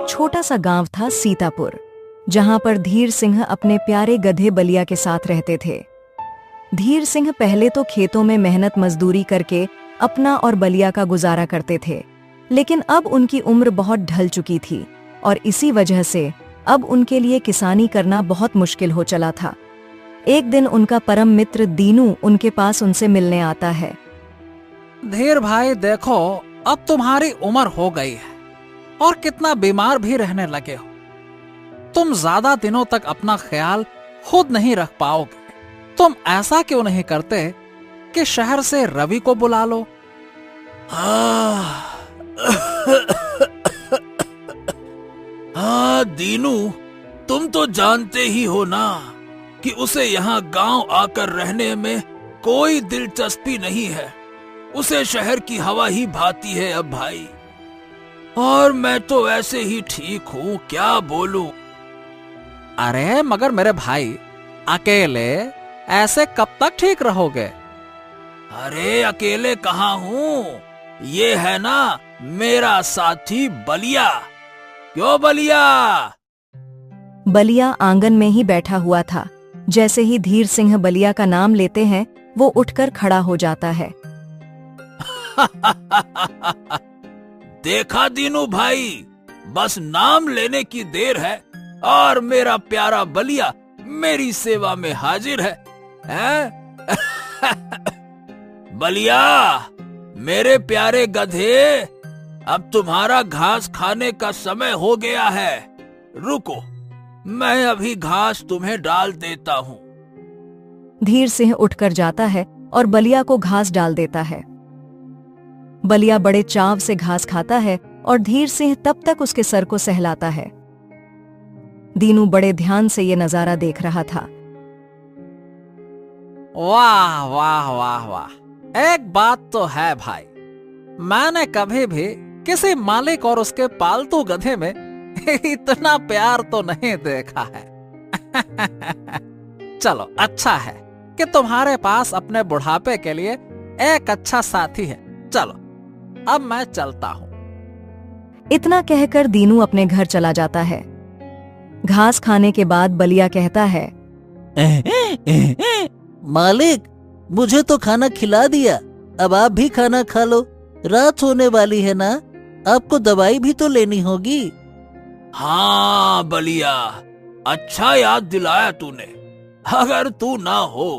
छोटा सा गांव था सीतापुर, जहां पर धीर सिंह अपने प्यारे गधे बलिया के साथ रहते थे। धीर सिंह पहले तो खेतों में मेहनत मजदूरी करके अपना और बलिया का गुजारा करते थे, लेकिन अब उनकी उम्र बहुत ढल चुकी थी और इसी वजह से अब उनके लिए किसानी करना बहुत मुश्किल हो चला था। एक दिन उनका परम मित्र दीनू उनके पास उनसे मिलने आता है। धीर भाई देखो, अब तुम्हारी उम्र हो गई है और कितना बीमार भी रहने लगे हो। तुम ज्यादा दिनों तक अपना ख्याल खुद नहीं रख पाओगे। तुम ऐसा क्यों नहीं करते कि शहर से रवि को बुला लो? हाँ दीनू, तुम तो जानते ही हो ना कि उसे यहाँ गांव आकर रहने में कोई दिलचस्पी नहीं है। उसे शहर की हवा ही भाती है अब भाई। और मैं तो ऐसे ही ठीक हूँ, क्या बोलूं। अरे मगर मेरे भाई, अकेले ऐसे कब तक ठीक रहोगे? अरे अकेले कहाँ हूँ, ये है ना मेरा साथी बलिया। क्यों बलिया? बलिया आंगन में ही बैठा हुआ था। जैसे ही धीर सिंह बलिया का नाम लेते हैं, वो उठकर खड़ा हो जाता है। देखा दीनू भाई, बस नाम लेने की देर है और मेरा प्यारा बलिया मेरी सेवा में हाजिर है, हैं? बलिया, मेरे प्यारे गधे, अब तुम्हारा घास खाने का समय हो गया है। रुको, मैं अभी घास तुम्हें डाल देता हूँ। धीर सिंह उठकर जाता है और बलिया को घास डाल देता है। बलिया बड़े चाव से घास खाता है और धीर सिंह तब तक उसके सर को सहलाता है। दीनू बड़े ध्यान से ये नजारा देख रहा था। वाह वाह वाह वाह, एक बात तो है भाई, मैंने कभी भी किसी मालिक और उसके पालतू गधे में इतना प्यार तो नहीं देखा है। चलो, अच्छा है कि तुम्हारे पास अपने बुढ़ापे के लिए एक अच्छा साथी है। चलो, अब मैं चलता हूँ। इतना कहकर दीनू अपने घर चला जाता है। घास खाने के बाद बलिया कहता है, मालिक, मुझे तो खाना खिला दिया, अब आप भी खाना खा लो। रात होने वाली है ना, आपको दवाई भी तो लेनी होगी। हाँ बलिया, अच्छा याद दिलाया तूने। अगर तू ना हो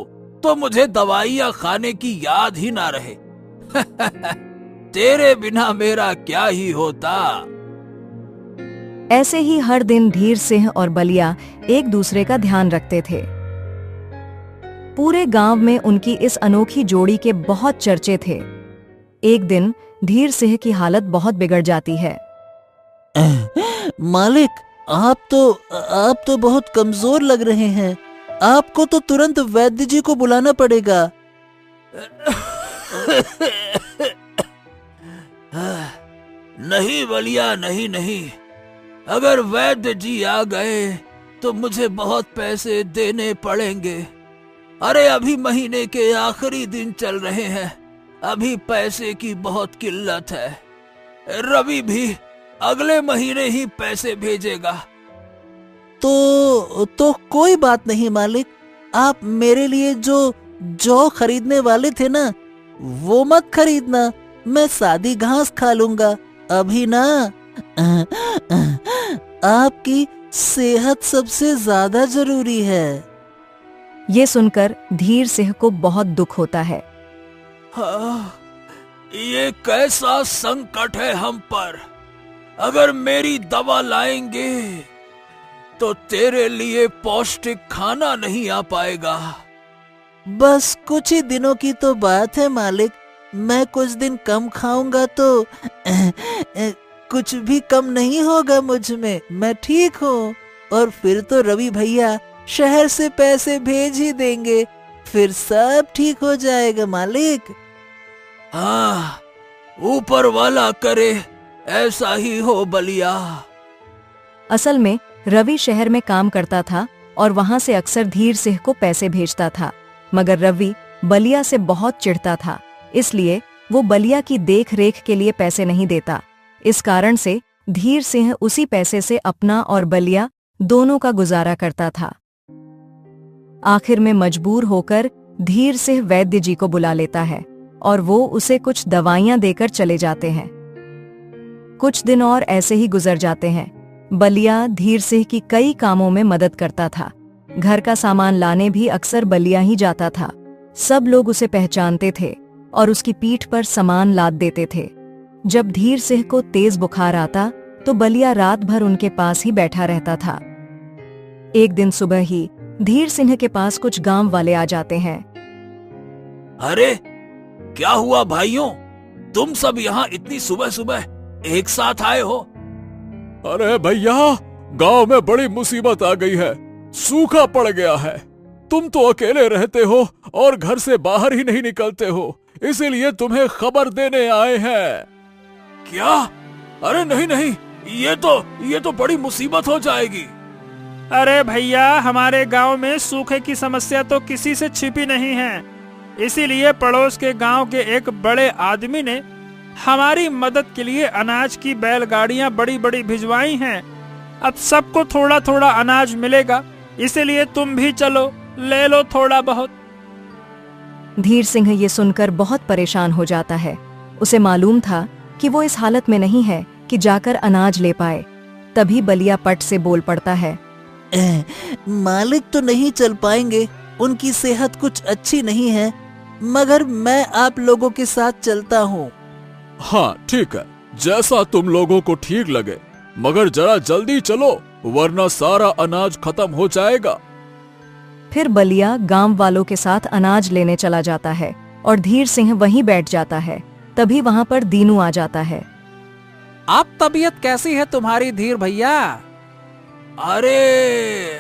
तो मुझे दवाइयाँ खाने की याद ही ना रहे। तेरे बिना मेरा क्या ही होता। ऐसे ही हर दिन धीर सिंह और बलिया एक दूसरे का ध्यान रखते थे। पूरे गांव में उनकी इस अनोखी जोड़ी के बहुत चर्चे थे। एक दिन धीर सिंह की हालत बहुत बिगड़ जाती है। मालिक, आप तो बहुत कमजोर लग रहे हैं। आपको तो तुरंत वैद्य जी को बुलाना पड़ेगा। नहीं बलिया, नहीं। अगर वैद्य जी आ गए तो मुझे बहुत पैसे देने पड़ेंगे। अरे अभी महीने के आखिरी दिन चल रहे हैं, अभी पैसे की बहुत किल्लत है। रवि भी अगले महीने ही पैसे भेजेगा। तो कोई बात नहीं मालिक, आप मेरे लिए जो जौ खरीदने वाले थे ना, वो मत खरीदना। मैं सादी घास खा लूंगा। अभी ना आपकी सेहत सबसे ज्यादा जरूरी है। ये सुनकर धीर सिंह को बहुत दुख होता है। हाँ, ये कैसा संकट है हम पर। अगर मेरी दवा लाएंगे तो तेरे लिए पौष्टिक खाना नहीं आ पाएगा। बस कुछ ही दिनों की तो बात है मालिक। मैं कुछ दिन कम खाऊंगा तो कुछ भी कम नहीं होगा मुझ में। मैं ठीक हूँ। और फिर तो रवि भैया शहर से पैसे भेज ही देंगे, फिर सब ठीक हो जाएगा मालिक। हाँ, ऊपर वाला करे ऐसा ही हो बलिया। असल में रवि शहर में काम करता था और वहां से अक्सर धीर सिंह को पैसे भेजता था, मगर रवि बलिया से बहुत चिढ़ता था, इसलिए वो बलिया की देख रेख के लिए पैसे नहीं देता। इस कारण से धीर सिंह उसी पैसे से अपना और बलिया दोनों का गुजारा करता था। आखिर में मजबूर होकर धीर सिंह वैद्य जी को बुला लेता है और वो उसे कुछ दवाइयां देकर चले जाते हैं। कुछ दिन और ऐसे ही गुजर जाते हैं। बलिया धीर सिंह की कई कामों में मदद करता था। घर का सामान लाने भी अक्सर बलिया ही जाता था। सब लोग उसे पहचानते थे और उसकी पीठ पर सामान लाद देते थे। जब धीर सिंह को तेज बुखार आता तो बलिया रात भर उनके पास ही बैठा रहता था। एक दिन सुबह ही धीर सिंह के पास कुछ गांव वाले आ जाते हैं। अरे क्या हुआ भाइयों, तुम सब यहाँ इतनी सुबह सुबह एक साथ आए हो? अरे भैया, गांव में बड़ी मुसीबत आ गई है, सूखा पड़ गया है। तुम तो अकेले रहते हो और घर से बाहर ही नहीं निकलते हो, इसीलिए तुम्हें खबर देने आए हैं। क्या? अरे नहीं नहीं, ये तो बड़ी मुसीबत हो जाएगी। अरे भैया, हमारे गांव में सूखे की समस्या तो किसी से छिपी नहीं है, इसीलिए पड़ोस के गांव के एक बड़े आदमी ने हमारी मदद के लिए अनाज की बैलगाड़ियां बड़ी बड़ी भिजवाई हैं। अब सबको थोड़ा थोड़ा अनाज मिलेगा, इसीलिए तुम भी चलो, ले लो थोड़ा बहुत। धीर सिंह ये सुनकर बहुत परेशान हो जाता है। उसे मालूम था कि वो इस हालत में नहीं है कि जाकर अनाज ले पाए। तभी बलिया पट से बोल पड़ता है, मालिक तो नहीं चल पाएंगे, उनकी सेहत कुछ अच्छी नहीं है, मगर मैं आप लोगों के साथ चलता हूँ। हाँ ठीक है, जैसा तुम लोगों को ठीक लगे, मगर जरा जल्दी चलो वरना सारा अनाज खत्म हो जाएगा। फिर बलिया गांव वालों के साथ अनाज लेने चला जाता है और धीर सिंह वहीं बैठ जाता है। तभी वहां पर दीनू आ जाता है। अब तबीयत कैसी है तुम्हारी धीर भैया? अरे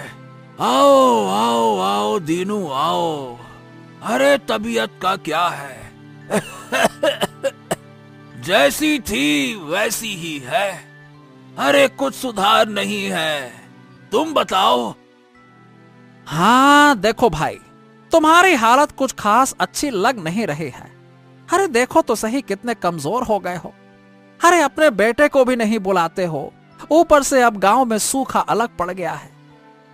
आओ आओ आओ दीनू आओ। अरे तबीयत का क्या है? जैसी थी वैसी ही है। अरे कुछ सुधार नहीं है, तुम बताओ। हाँ देखो भाई, तुम्हारी हालत कुछ खास अच्छी लग नहीं रही है। अरे देखो तो सही कितने कमजोर हो गए हो। अरे अपने बेटे को भी नहीं बुलाते हो, ऊपर से अब गांव में सूखा अलग पड़ गया है।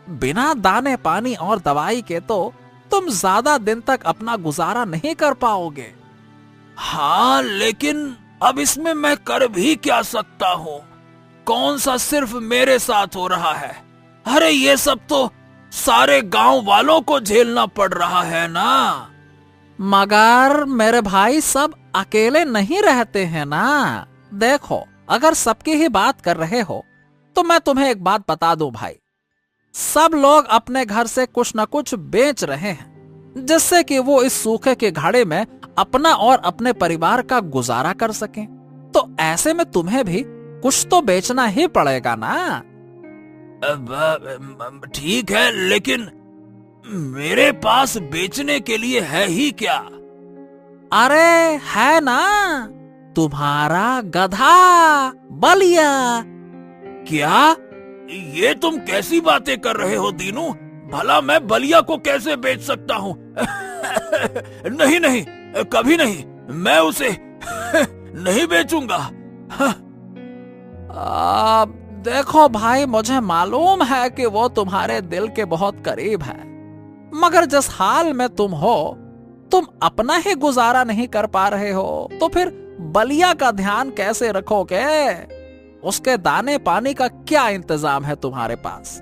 बिना दाने पानी और दवाई के तो तुम ज्यादा दिन तक अपना गुजारा नहीं कर पाओगे। हाँ लेकिन अब इसमें मैं कर भी क्या सकता हूँ? कौन सा सिर्फ मेरे साथ हो रहा है? अरे ये सब तो सारे गांव वालों को झेलना पड़ रहा है ना। मगर मेरे भाई सब अकेले नहीं रहते हैं ना। देखो, अगर सबकी ही बात कर रहे हो तो मैं तुम्हें एक बात बता दूं भाई, सब लोग अपने घर से कुछ न कुछ बेच रहे हैं जिससे कि वो इस सूखे के घड़े में अपना और अपने परिवार का गुजारा कर सकें। तो ऐसे में तुम्हें भी कुछ तो बेचना ही पड़ेगा ना। ठीक है, लेकिन मेरे पास बेचने के लिए है ही क्या? अरे है ना, तुम्हारा गधा बलिया। क्या? ये तुम कैसी बातें कर रहे हो दीनू? भला मैं बलिया को कैसे बेच सकता हूँ? नहीं नहीं, कभी नहीं, मैं उसे नहीं बेचूंगा। देखो भाई, मुझे मालूम है कि वो तुम्हारे दिल के बहुत करीब है, मगर जिस हाल में तुम हो, तुम अपना ही गुजारा नहीं कर पा रहे हो, तो फिर बलिया का ध्यान कैसे रखोगे? उसके दाने पानी का क्या इंतजाम है तुम्हारे पास?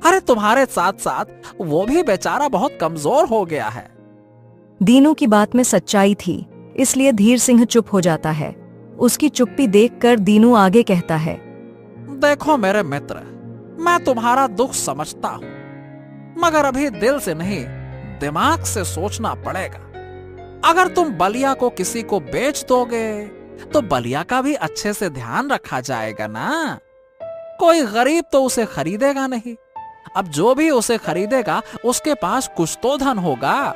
अरे तुम्हारे साथ साथ वो भी बेचारा बहुत कमजोर हो गया है। दीनू की बात में सच्चाई थी, इसलिए धीर सिंह चुप हो जाता है। उसकी चुप्पी देखकर दीनू आगे कहता है, देखो मेरे मित्र, मैं तुम्हारा दुख समझता हूँ, मगर अभी दिल से नहीं दिमाग से सोचना पड़ेगा। अगर तुम बलिया को किसी को बेच दोगे तो बलिया का भी अच्छे से ध्यान रखा जाएगा ना। कोई गरीब तो उसे खरीदेगा नहीं। अब जो भी उसे खरीदेगा उसके पास कुछ तो धन होगा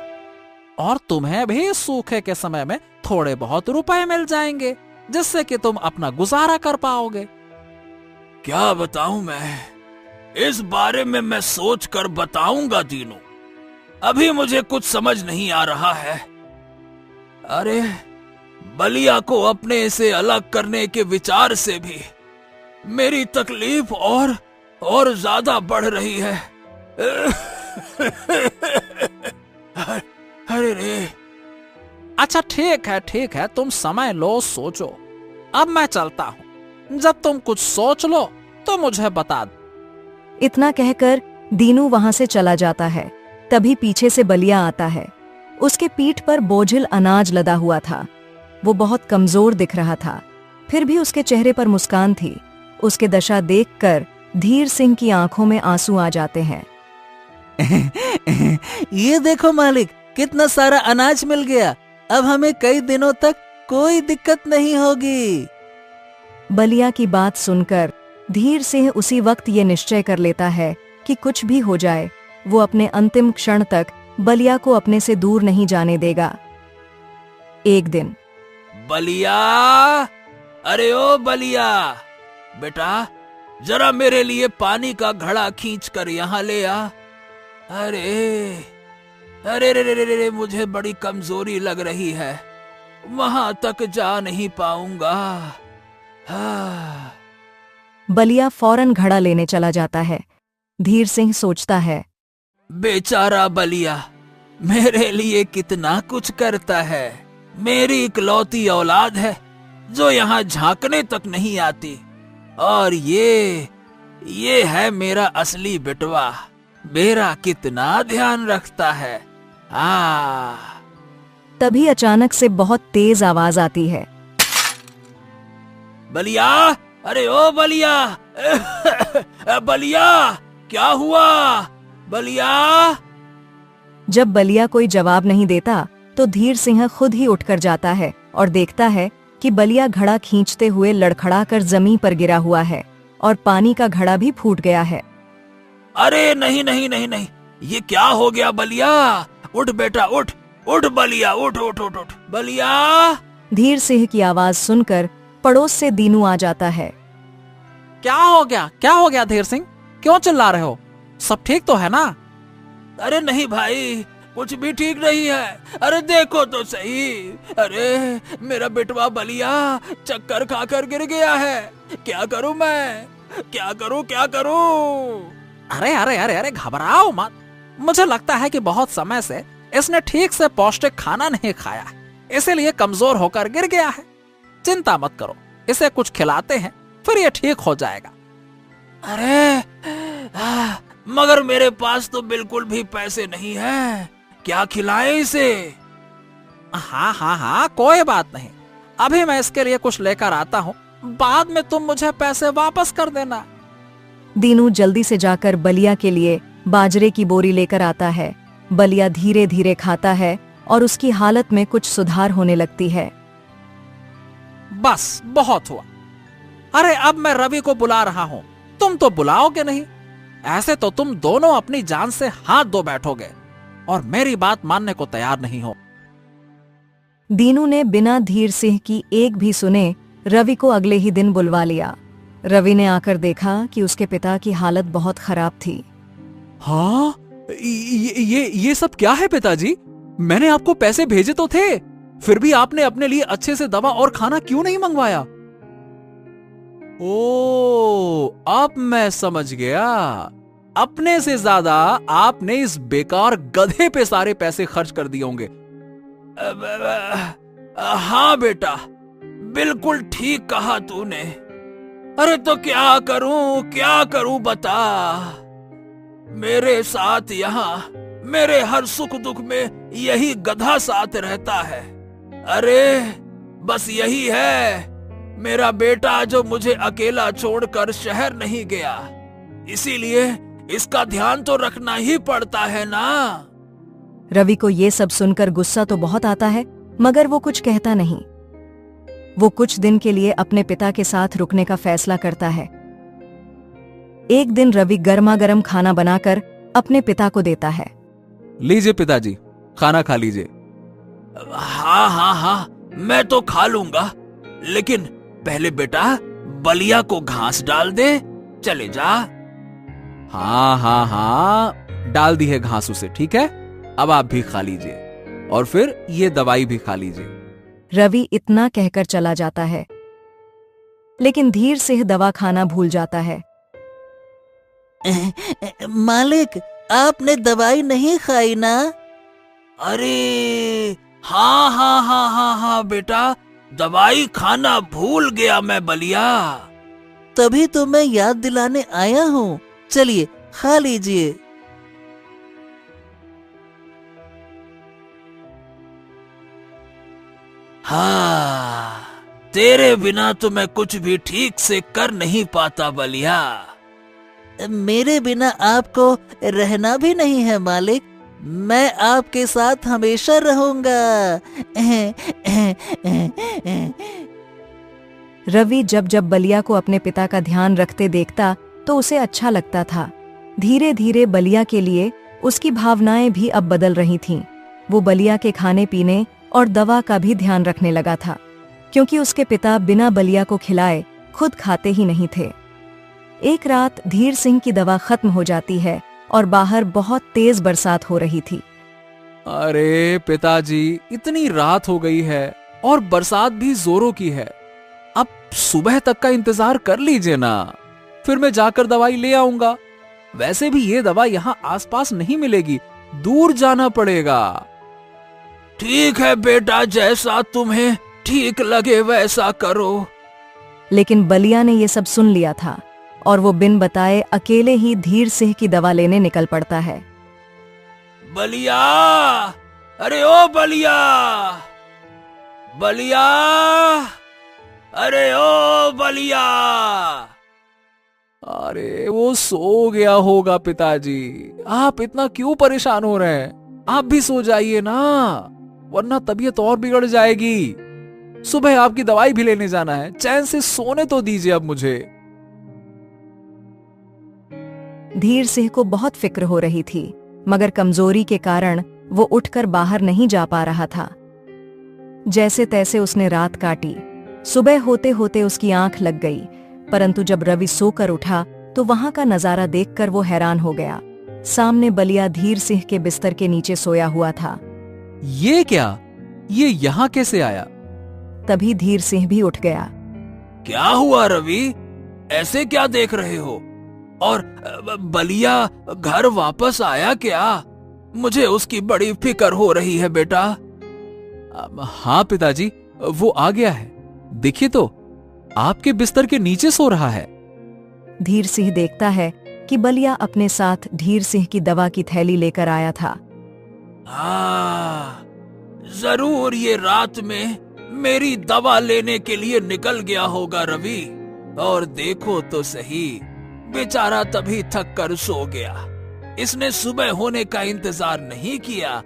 और तुम्हें भी सूखे के समय में थोड़े बहुत रुपए मिल जाएंगे जिससे कि तुम अपना गुजारा कर पाओगे। क्या बताऊं मैं? इस बारे में मैं सोच कर बताऊंगा दीनू। अभी मुझे कुछ समझ नहीं आ रहा है। अरे बलिया को अपने से अलग करने के विचार से भी मेरी तकलीफ और ज्यादा बढ़ रही है। अरे रे। अच्छा ठीक है, तुम समय लो, सोचो। अब मैं चलता हूँ, जब तुम कुछ सोच लो तो मुझे बता दो। इतना कहकर दीनू वहां से चला जाता है। तभी पीछे से बलिया आता है। उसके पीठ पर बोझिल अनाज लदा हुआ था। वो बहुत कमजोर दिख रहा था, फिर भी उसके चेहरे पर मुस्कान थी। उसके दशा देखकर धीर सिंह की आंखों में आंसू आ जाते हैं। ये देखो मालिक, कितना सारा अनाज मिल गया। अब हमें कई दिनों तक कोई दिक्कत नहीं होगी। बलिया की बात सुनकर धीर सिंह उसी वक्त ये निश्चय कर लेता है कि कुछ भी हो जाए, वो अपने अंतिम क्षण तक बलिया को अपने से दूर नहीं जाने देगा। एक दिन, बलिया, अरे ओ बलिया, बेटा जरा मेरे लिए पानी का घड़ा खींच कर यहाँ ले आ। अरे अरे रे रे रे रे, मुझे बड़ी कमजोरी लग रही है, वहां तक जा नहीं पाऊंगा। बलिया फौरन घड़ा लेने चला जाता है। धीर सिंह सोचता है, बेचारा बलिया मेरे लिए कितना कुछ करता है। मेरी इकलौती औलाद है जो यहाँ झांकने तक नहीं आती, और ये है मेरा असली बेटवा, मेरा कितना ध्यान रखता है। तभी अचानक से बहुत तेज आवाज आती है। बलिया, अरे ओ बलिया, बलिया क्या हुआ बलिया? जब बलिया कोई जवाब नहीं देता तो धीर सिंह खुद ही उठकर जाता है और देखता है कि बलिया घड़ा खींचते हुए लड़खड़ा कर जमीन पर गिरा हुआ है और पानी का घड़ा भी फूट गया है। अरे नहीं नहीं नहीं नहीं, ये क्या हो गया बलिया? उठ बेटा, उठ उठ बलिया, उठ उठ उठ उठ बलिया। धीर सिंह की आवाज सुनकर पड़ोस से दीनू आ जाता है। क्या हो गया धीर सिंह, क्यों चिल्ला रहे हो? सब ठीक तो है ना? अरे नहीं भाई, कुछ भी ठीक नहीं है। अरे देखो तो सही, अरे मेरा बेटवा बलिया चक्कर खाकर गिर गया है। क्या करूं मैं, क्या करूं? अरे घबराओ मत। मुझे लगता है कि बहुत समय से इसने ठीक से पौष्टिक खाना नहीं खाया, इसीलिए कमजोर होकर गिर गया है। चिंता मत करो, इसे कुछ खिलाते हैं, फिर ये ठीक हो जाएगा। अरे मगर मेरे पास तो बिल्कुल भी पैसे नहीं है, क्या खिलाएं इसे? हाँ, कोई बात नहीं, अभी मैं इसके लिए कुछ लेकर आता हूँ, बाद में तुम मुझे पैसे वापस कर देना। दीनू जल्दी से जाकर बलिया के लिए बाजरे की बोरी लेकर आता है। बलिया धीरे धीरे खाता है और उसकी हालत में कुछ सुधार होने लगती है। बस बहुत हुआ। अरे अब मैं रवि को बुला रहा हूँ, तुम तो बुलाओगे नहीं। ऐसे तो तुम दोनों अपनी जान से हाथ धो बैठोगे और मेरी बात मानने को तैयार नहीं हो। दीनू ने बिना धीर सिंह की एक भी सुने रवि को अगले ही दिन बुलवा लिया। रवि ने आकर देखा कि उसके पिता की हालत बहुत खराब थी। हाँ, ये सब क्या है पिताजी? मैंने आपको पैसे भेजे तो थे, फिर भी आपने अपने लिए अच्छे से दवा और खाना क्यों नहीं मंगवाया? ओ, अब मैं समझ गया। अपने से ज्यादा आपने इस बेकार गधे पे सारे पैसे खर्च कर दिए होंगे। हाँ बेटा, बिल्कुल ठीक कहा तूने। अरे तो क्या करूं बता। मेरे साथ यहाँ मेरे हर सुख दुख में यही गधा साथ रहता है। अरे बस यही है मेरा बेटा जो मुझे अकेला छोड़कर शहर नहीं गया, इसीलिए इसका ध्यान तो रखना ही पड़ता है ना। रवि को ये सब सुनकर गुस्सा तो बहुत आता है, मगर वो कुछ कहता नहीं। वो कुछ दिन के लिए अपने पिता के साथ रुकने का फैसला करता है। एक दिन रवि गर्मा गर्म खाना बनाकर अपने पिता को देता है। लीजिए पिताजी, खाना खा लीजिए। हाँ, मैं तो खा लूंगा, लेकिन पहले बेटा बलिया को घास डाल दे, चले जा। हाँ, डाल दी है घास उसे, ठीक है। अब आप भी खा लीजिए और फिर ये दवाई भी खा लीजिए। रवि इतना कहकर चला जाता है, लेकिन धीर सिंह दवा खाना भूल जाता है। मालिक, आपने दवाई नहीं खाई ना? अरे हाँ हाँ हाँ हाँ हाँ बेटा, दवाई खाना भूल गया मैं बलिया। तभी तो मैं याद दिलाने आया हूँ। चलिए खा लीजिए। हाँ, तेरे बिना तो मैं कुछ भी ठीक से कर नहीं पाता बलिया। मेरे बिना आपको रहना भी नहीं है मालिक। मैं आपके साथ हमेशा रहूंगा। रवि जब जब बलिया को अपने पिता का ध्यान रखते देखता तो उसे अच्छा लगता था। धीरे धीरे बलिया के लिए उसकी भावनाएं भी अब बदल रही थीं। वो बलिया के खाने पीने और दवा का भी ध्यान रखने लगा था, क्योंकि उसके पिता बिना बलिया को खिलाए खुद खाते ही नहीं थे। एक रात धीर सिंह की दवा खत्म हो जाती है और बाहर बहुत तेज बरसात हो रही थी। अरे पिताजी, इतनी रात हो गई है और बरसात भी जोरों की है। अब सुबह तक का इंतजार कर लीजिए ना, फिर मैं जाकर दवाई ले आऊंगा। वैसे भी ये दवा यहाँ आसपास नहीं मिलेगी, दूर जाना पड़ेगा। ठीक है बेटा, जैसा तुम्हें ठीक लगे वैसा करो। लेकिन बलिया ने ये सब सुन लिया था और वो बिन बताए अकेले ही धीर सिंह की दवा लेने निकल पड़ता है। बलिया, अरे ओ बलिया, बलिया, अरे ओ बलिया। अरे वो सो गया होगा पिताजी, आप इतना क्यों परेशान हो रहे हैं? आप भी सो जाइए ना, वरना तबीयत और बिगड़ जाएगी। सुबह आपकी दवाई भी लेने जाना है, चैन से सोने तो दीजिए अब मुझे। धीर सिंह को बहुत फिक्र हो रही थी, मगर कमजोरी के कारण वो उठकर बाहर नहीं जा पा रहा था। जैसे तैसे उसने रात काटी। सुबह होते होते उसकी आंख लग गई, परंतु जब रवि सोकर उठा तो वहां का नजारा देखकर वो हैरान हो गया। सामने बलिया धीर सिंह के बिस्तर के नीचे सोया हुआ था। ये क्या? ये यहाँ कैसे आया? तभी धीर सिंह भी उठ गया। क्या हुआ रवि, ऐसे क्या देख रहे हो? और बलिया घर वापस आया क्या? मुझे उसकी बड़ी फिक्र हो रही है बेटा। हाँ पिताजी, वो आ गया है। देखिए तो, आपके बिस्तर के नीचे सो रहा है। धीर सिंह देखता है कि बलिया अपने साथ धीर सिंह की दवा की थैली लेकर आया था। हाँ, जरूर ये रात में मेरी दवा लेने के लिए निकल गया होगा रवि। और देखो तो सही, बेचारा तभी थक कर सो गया। इसने सुबह होने का इंतजार नहीं किया,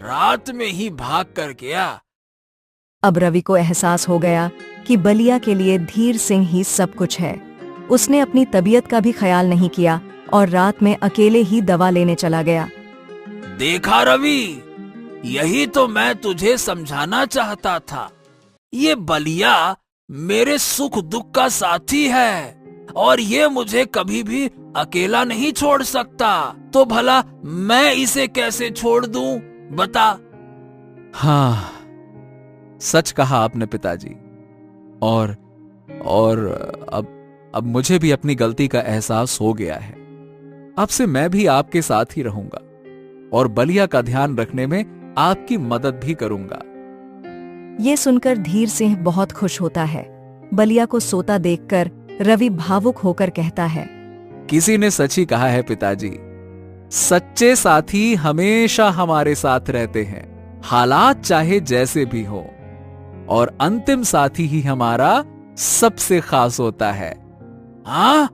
रात में ही भाग कर गया। अब रवि को एहसास हो गया कि बलिया के लिए धीर सिंह ही सब कुछ है। उसने अपनी तबीयत का भी ख्याल नहीं किया और रात में अकेले ही दवा लेने चला गया। देखा रवि, यही तो मैं तुझे समझाना चाहता था। ये बलिया मेरे सुख दुख का साथी है और ये मुझे कभी भी अकेला नहीं छोड़ सकता। तो भला मैं इसे कैसे छोड़ दूं, बता। हाँ, सच कहा आपने पिताजी। और अब मुझे भी अपनी गलती का एहसास हो गया है। अब से मैं भी आपके साथ ही रहूंगा और बलिया का ध्यान रखने में आपकी मदद भी करूंगा। ये सुनकर धीर सिंह बहुत खुश होता है। बलिया को सोता देखकर रवि भावुक होकर कहता है, किसी ने सच ही कहा है पिताजी, सच्चे साथी हमेशा हमारे साथ रहते हैं, हालात चाहे जैसे भी हो, और अंतिम साथी ही हमारा सबसे खास होता है। हाँ